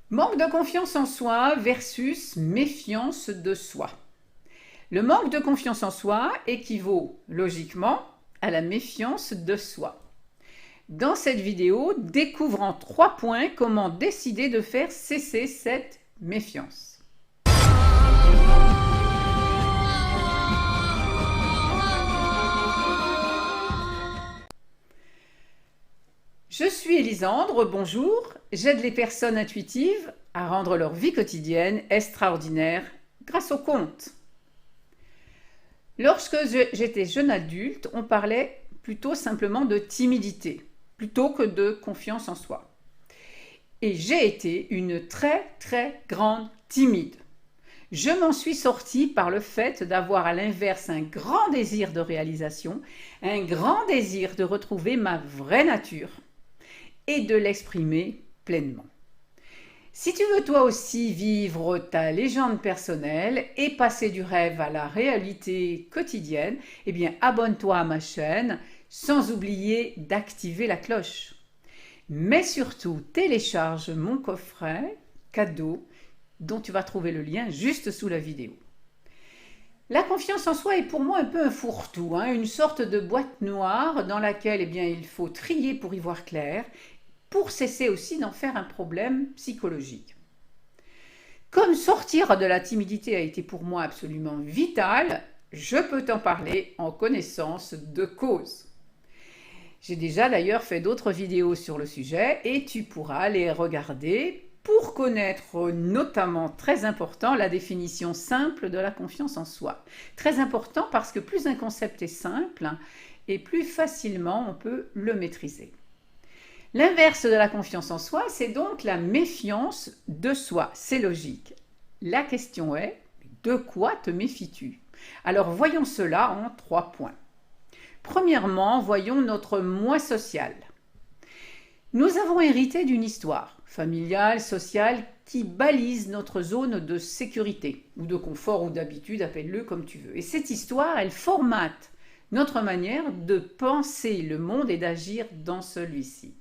Manque de confiance en soi versus méfiance de soi. Le manque de confiance en soi équivaut logiquement à la méfiance de soi. Dans cette vidéo, découvre en 3 points comment décider de faire cesser cette méfiance. Je suis Elisandre, bonjour. J'aide les personnes intuitives à rendre leur vie quotidienne extraordinaire grâce au conte. Lorsque j'étais jeune adulte, on parlait plutôt simplement de timidité, plutôt que de confiance en soi. Et j'ai été une très grande timide. Je m'en suis sortie par le fait d'avoir à l'inverse un grand désir de réalisation, un grand désir de retrouver ma vraie nature et de l'exprimer pleinement. Si tu veux toi aussi vivre ta légende personnelle et passer du rêve à la réalité quotidienne, eh bien abonne-toi à ma chaîne sans oublier d'activer la cloche. Mais surtout, télécharge mon coffret cadeau dont tu vas trouver le lien juste sous la vidéo. La confiance en soi est pour moi un peu un fourre-tout, une sorte de boîte noire dans laquelle il faut trier pour y voir clair, pour cesser aussi d'en faire un problème psychologique. Comme sortir de la timidité a été pour moi absolument vital, je peux t'en parler en connaissance de cause. J'ai déjà d'ailleurs fait d'autres vidéos sur le sujet et tu pourras les regarder pour connaître notamment, très important, la définition simple de la confiance en soi. Très important parce que plus un concept est simple et plus facilement on peut le maîtriser. L'inverse de la confiance en soi, c'est donc la méfiance de soi. C'est logique. La question est, de quoi te méfies-tu? Alors voyons cela en 3 points. Premièrement, voyons notre moi social. Nous avons hérité d'une histoire familiale, sociale, qui balise notre zone de sécurité, ou de confort, ou d'habitude, appelle-le comme tu veux. Et cette histoire, elle formate notre manière de penser le monde et d'agir dans celui-ci.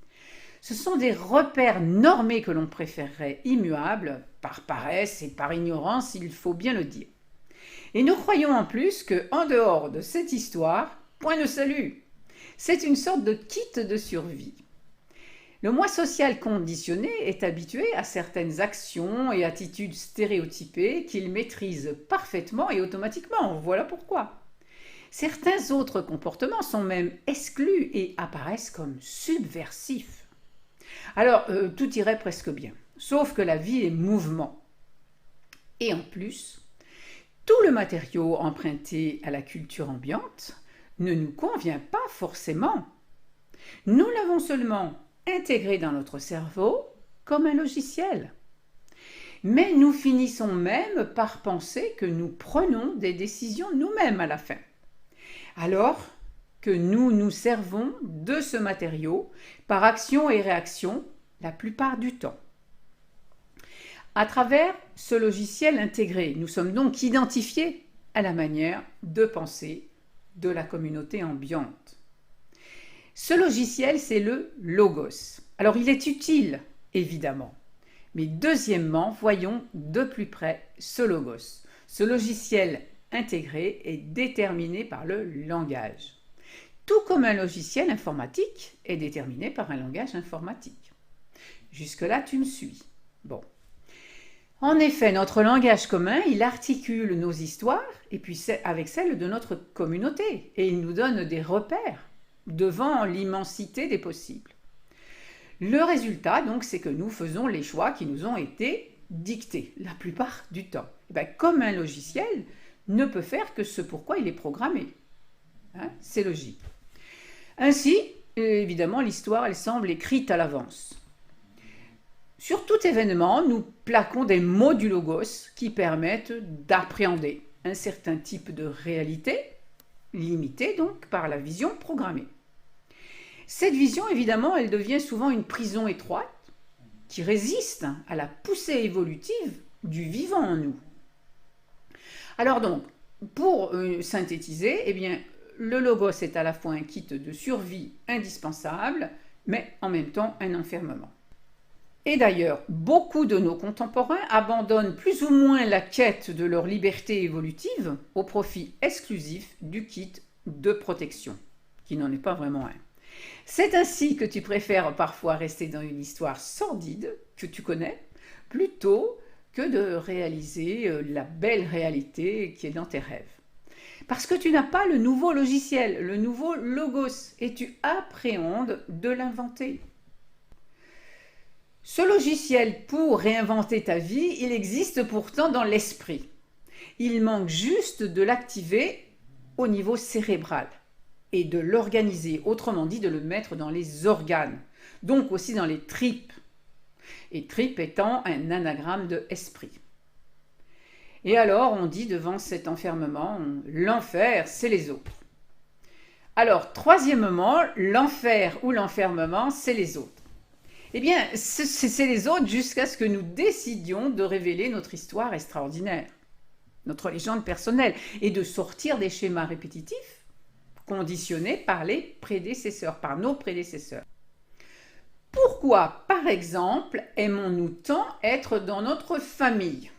Ce sont des repères normés que l'on préférerait immuables, par paresse et par ignorance, il faut bien le dire. Et nous croyons en plus qu'en dehors de cette histoire, point de salut. C'est une sorte de kit de survie. Le moi social conditionné est habitué à certaines actions et attitudes stéréotypées qu'il maîtrise parfaitement et automatiquement. Voilà pourquoi. Certains autres comportements sont même exclus et apparaissent comme subversifs. Alors, tout irait presque bien, sauf que la vie est mouvement. Et en plus, tout le matériau emprunté à la culture ambiante ne nous convient pas forcément. Nous l'avons seulement intégré dans notre cerveau comme un logiciel. Mais nous finissons même par penser que nous prenons des décisions nous-mêmes à la fin. Alors que nous nous servons de ce matériau par action et réaction la plupart du temps. À travers ce logiciel intégré, nous sommes donc identifiés à la manière de penser de la communauté ambiante. Ce logiciel, c'est le logos. Alors, il est utile, évidemment. Mais deuxièmement, voyons de plus près ce logos. Ce logiciel intégré est déterminé par le langage. Tout comme un logiciel informatique est déterminé par un langage informatique. Jusque-là, tu me suis. Bon. En effet, notre langage commun, il articule nos histoires et puis avec celles de notre communauté et il nous donne des repères devant l'immensité des possibles. Le résultat, donc, c'est que nous faisons les choix qui nous ont été dictés la plupart du temps. Comme un logiciel ne peut faire que ce pourquoi il est programmé. C'est logique. Ainsi, évidemment, l'histoire, elle semble écrite à l'avance. Sur tout événement, nous plaquons des mots du logos qui permettent d'appréhender un certain type de réalité, limitée donc par la vision programmée. Cette vision, évidemment, elle devient souvent une prison étroite qui résiste à la poussée évolutive du vivant en nous. Alors donc, pour synthétiser, le logos est à la fois un kit de survie indispensable, mais en même temps un enfermement. Et d'ailleurs, beaucoup de nos contemporains abandonnent plus ou moins la quête de leur liberté évolutive au profit exclusif du kit de protection, qui n'en est pas vraiment un. C'est ainsi que tu préfères parfois rester dans une histoire sordide que tu connais, plutôt que de réaliser la belle réalité qui est dans tes rêves. Parce que tu n'as pas le nouveau logiciel, le nouveau logos, et tu appréhendes de l'inventer. Ce logiciel pour réinventer ta vie, il existe pourtant dans l'esprit. Il manque juste de l'activer au niveau cérébral et de l'organiser, autrement dit de le mettre dans les organes, donc aussi dans les tripes. Et tripes étant un anagramme de esprit. Et alors on dit devant cet enfermement, l'enfer c'est les autres. Alors troisièmement, l'enfer ou l'enfermement c'est les autres. Eh bien, c'est les autres jusqu'à ce que nous décidions de révéler notre histoire extraordinaire, notre légende personnelle, et de sortir des schémas répétitifs conditionnés par les prédécesseurs, par nos prédécesseurs. Pourquoi, par exemple, aimons-nous tant être dans notre famille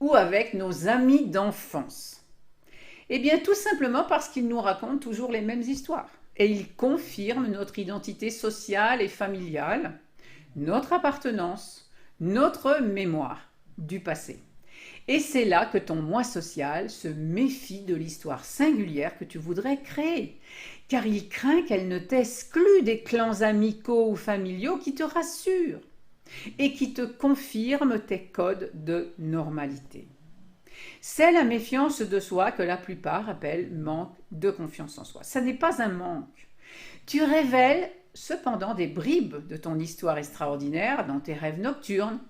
ou avec nos amis d'enfance? Eh bien, tout simplement parce qu'ils nous racontent toujours les mêmes histoires et ils confirment notre identité sociale et familiale, notre appartenance, notre mémoire du passé. Et c'est là que ton moi social se méfie de l'histoire singulière que tu voudrais créer, car il craint qu'elle ne t'exclue des clans amicaux ou familiaux qui te rassurent et qui te confirment tes codes de normalité. C'est la méfiance de soi que la plupart appellent manque de confiance en soi. Ça n'est pas un manque. Tu révèles cependant des bribes de ton histoire extraordinaire dans tes rêves nocturnes,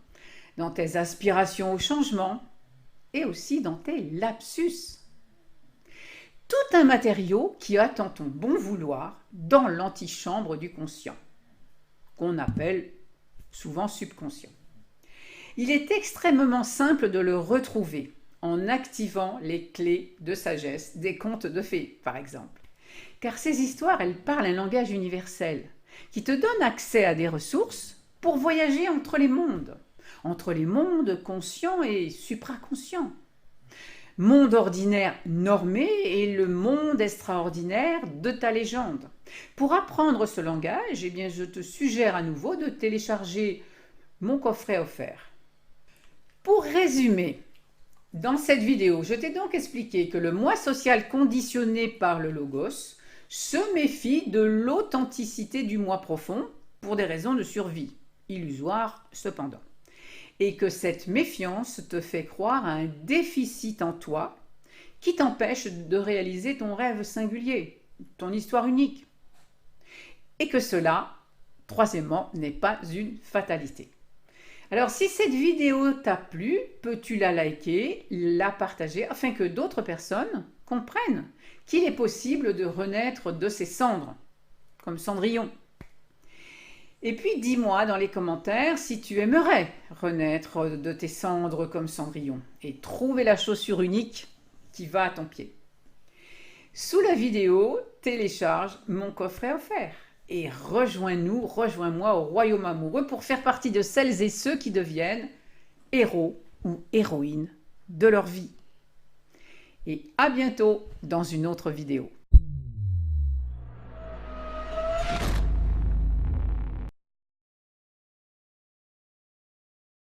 dans tes aspirations au changement et aussi dans tes lapsus. Tout un matériau qui attend ton bon vouloir dans l'antichambre du conscient, qu'on appelle souvent subconscient. Il est extrêmement simple de le retrouver en activant les clés de sagesse des contes de fées, par exemple. Car ces histoires, elles parlent un langage universel qui te donne accès à des ressources pour voyager entre les mondes conscients et supraconscients. Monde ordinaire normé et le monde extraordinaire de ta légende. Pour apprendre ce langage, eh bien, je te suggère à nouveau de télécharger mon coffret offert. Pour résumer, dans cette vidéo, je t'ai donc expliqué que le moi social conditionné par le logos se méfie de l'authenticité du moi profond pour des raisons de survie, illusoires cependant. Et que cette méfiance te fait croire à un déficit en toi qui t'empêche de réaliser ton rêve singulier, ton histoire unique. Et que cela, troisièmement, n'est pas une fatalité. Alors si cette vidéo t'a plu, peux-tu la liker, la partager afin que d'autres personnes comprennent qu'il est possible de renaître de ses cendres, comme Cendrillon. Et puis dis-moi dans les commentaires si tu aimerais renaître de tes cendres comme Cendrillon et trouver la chaussure unique qui va à ton pied. Sous la vidéo, télécharge mon coffret offert et rejoins-moi au royaume amoureux pour faire partie de celles et ceux qui deviennent héros ou héroïnes de leur vie. Et à bientôt dans une autre vidéo.